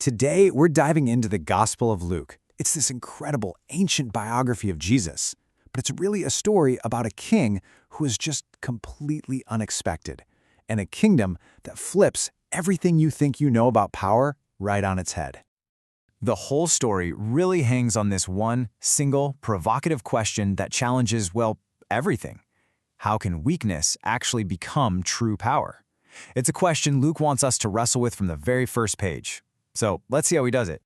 Today, we're diving into the Gospel of Luke. It's this incredible, ancient biography of Jesus, but it's really a story about a king who is just completely unexpected, and a kingdom that flips everything you think you know about power right on its head. The whole story really hangs on this one, single, provocative question that challenges, well, everything. How can weakness actually become true power? It's a question Luke wants us to wrestle with from the very first page. So let's see how he does it.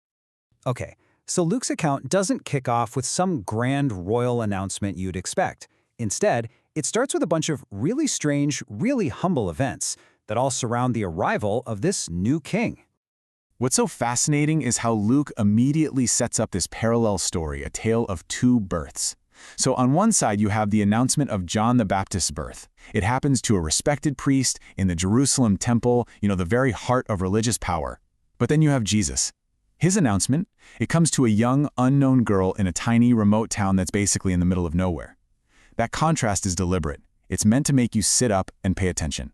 Okay, so Luke's account doesn't kick off with some grand royal announcement you'd expect. Instead, it starts with a bunch of really strange, really humble events that all surround the arrival of this new king. What's so fascinating is how Luke immediately sets up this parallel story, a tale of two births. So on one side, you have the announcement of John the Baptist's birth. It happens to a respected priest in the Jerusalem temple, the very heart of religious power. But then you have Jesus. His announcement, it comes to a young, unknown girl in a tiny, remote town that's basically in the middle of nowhere. That contrast is deliberate. It's meant to make you sit up and pay attention.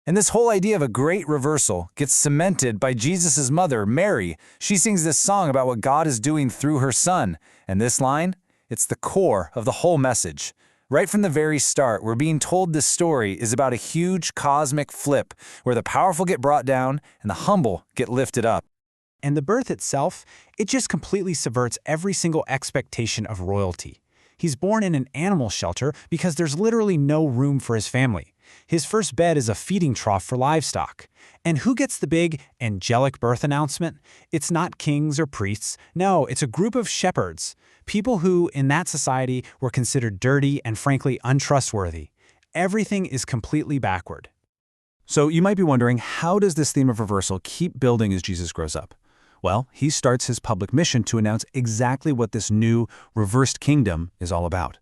And this whole idea of a great reversal gets cemented by Jesus' mother, Mary. She sings this song about what God is doing through her son. And this line, it's the core of the whole message. Right from the very start, we're being told this story is about a huge cosmic flip where the powerful get brought down and the humble get lifted up. And the birth itself, it just completely subverts every single expectation of royalty. He's born in an animal shelter because there's literally no room for his family. His first bed is a feeding trough for livestock. And who gets the big, angelic birth announcement? It's not kings or priests. No, it's a group of shepherds. People who, in that society, were considered dirty and frankly untrustworthy. Everything is completely backward. So you might be wondering, how does this theme of reversal keep building as Jesus grows up? Well, he starts his public mission to announce exactly what this new, reversed kingdom is all about.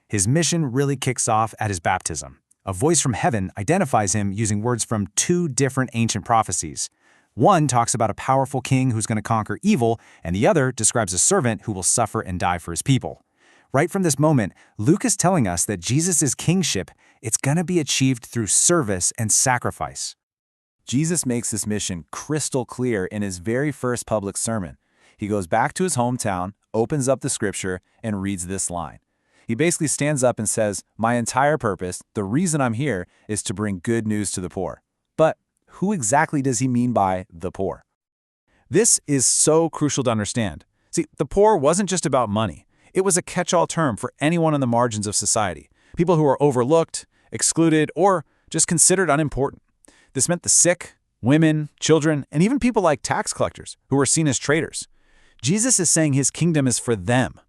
His mission really kicks off at his baptism. A voice from heaven identifies him using words from two different ancient prophecies. One talks about a powerful king who's going to conquer evil, and the other describes a servant who will suffer and die for his people. Right from this moment, Luke is telling us that Jesus' kingship, it's going to be achieved through service and sacrifice. Jesus makes this mission crystal clear in his very first public sermon. He goes back to his hometown, opens up the scripture, and reads this line. He basically stands up and says, "My entire purpose, the reason I'm here, is to bring good news to the poor." But who exactly does he mean by the poor? This is so crucial to understand. See, the poor wasn't just about money. It was a catch-all term for anyone on the margins of society, people who were overlooked, excluded, or just considered unimportant. This meant the sick, women, children, and even people like tax collectors, who were seen as traitors. Jesus is saying his kingdom is for them.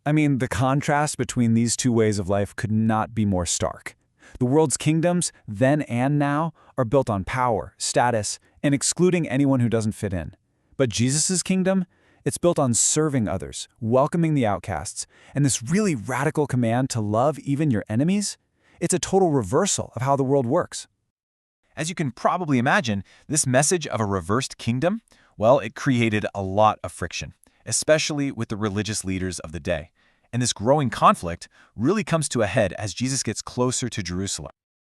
I mean, the contrast between these two ways of life could not be more stark. The world's kingdoms, then and now, are built on power, status, and excluding anyone who doesn't fit in. But Jesus' kingdom, it's built on serving others, welcoming the outcasts, and this really radical command to love even your enemies, it's a total reversal of how the world works. As you can probably imagine, this message of a reversed kingdom, well, it created a lot of friction, especially with the religious leaders of the day. And this growing conflict really comes to a head as Jesus gets closer to Jerusalem.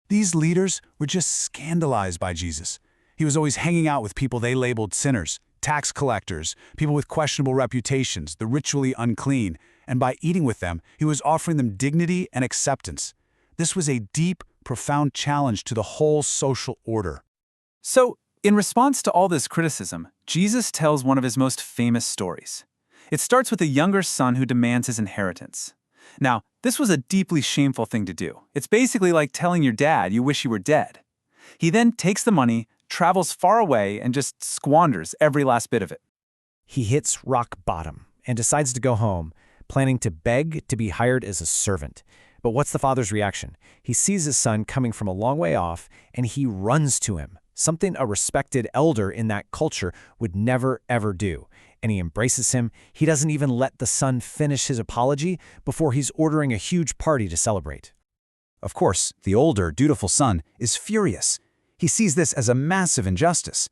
These leaders were just scandalized by Jesus. He was always hanging out with people they labeled sinners, tax collectors, people with questionable reputations, the ritually unclean, and by eating with them, he was offering them dignity and acceptance. This was a deep, profound challenge to the whole social order. So, in response to all this criticism, Jesus tells one of his most famous stories. It starts with a younger son who demands his inheritance. Now, this was a deeply shameful thing to do. It's basically like telling your dad you wish you were dead. He then takes the money, travels far away, and just squanders every last bit of it. He hits rock bottom and decides to go home, planning to beg to be hired as a servant. But what's the father's reaction? He sees his son coming from a long way off, and he runs to him, something a respected elder in that culture would never, ever do. And he embraces him. He doesn't even let the son finish his apology before he's ordering a huge party to celebrate. Of course, the older, dutiful son is furious. He sees this as a massive injustice.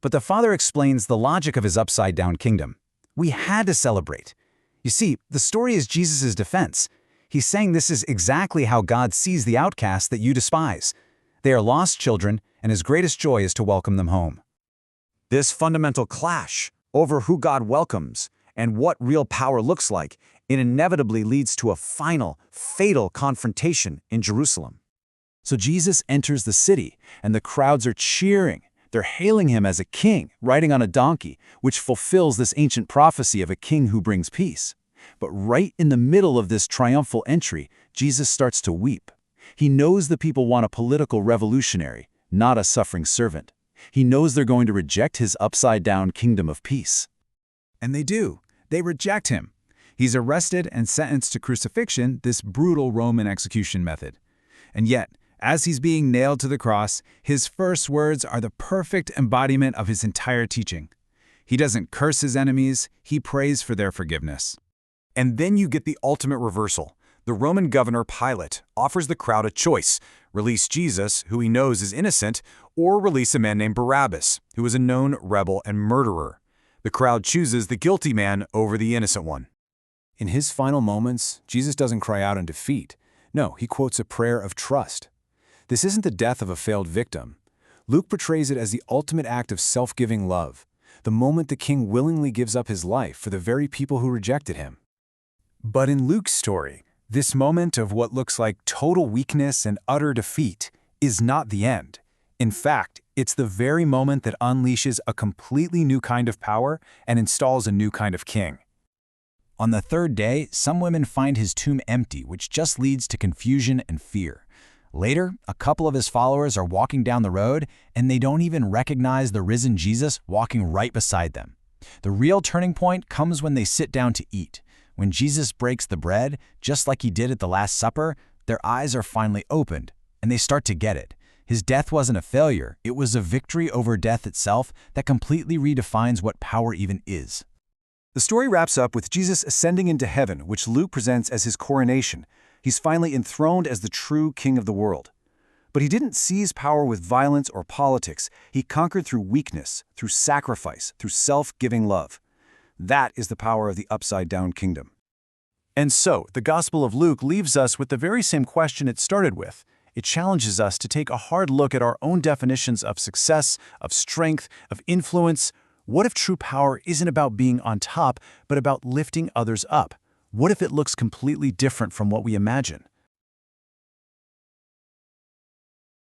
But the father explains the logic of his upside-down kingdom. We had to celebrate. You see, the story is Jesus' defense. He's saying this is exactly how God sees the outcasts that you despise. They are lost children, and his greatest joy is to welcome them home. This fundamental clash over who God welcomes and what real power looks like, it inevitably leads to a final, fatal confrontation in Jerusalem. So Jesus enters the city, and the crowds are cheering. They're hailing him as a king, riding on a donkey, which fulfills this ancient prophecy of a king who brings peace. But right in the middle of this triumphal entry, Jesus starts to weep. He knows the people want a political revolutionary, not a suffering servant. He knows they're going to reject his upside-down kingdom of peace. And they do. They reject him. He's arrested and sentenced to crucifixion, this brutal Roman execution method. And yet, as he's being nailed to the cross, his first words are the perfect embodiment of his entire teaching. He doesn't curse his enemies, he prays for their forgiveness. And then you get the ultimate reversal. The Roman governor Pilate offers the crowd a choice: release Jesus, who he knows is innocent, or release a man named Barabbas, who is a known rebel and murderer. The crowd chooses the guilty man over the innocent one. In his final moments, Jesus doesn't cry out in defeat. No, he quotes a prayer of trust. This isn't the death of a failed victim. Luke portrays it as the ultimate act of self-giving love, the moment the king willingly gives up his life for the very people who rejected him. But in Luke's story, this moment of what looks like total weakness and utter defeat is not the end. In fact, it's the very moment that unleashes a completely new kind of power and installs a new kind of king. On the third day, some women find his tomb empty, which just leads to confusion and fear. Later, a couple of his followers are walking down the road, and they don't even recognize the risen Jesus walking right beside them. The real turning point comes when they sit down to eat. When Jesus breaks the bread, just like he did at the Last Supper, their eyes are finally opened, and they start to get it. His death wasn't a failure, it was a victory over death itself that completely redefines what power even is. The story wraps up with Jesus ascending into heaven, which Luke presents as his coronation. He's finally enthroned as the true king of the world. But he didn't seize power with violence or politics. He conquered through weakness, through sacrifice, through self-giving love. That is the power of the upside-down kingdom. And so, the Gospel of Luke leaves us with the very same question it started with. It challenges us to take a hard look at our own definitions of success, of strength, of influence. What if true power isn't about being on top, but about lifting others up? What if it looks completely different from what we imagine?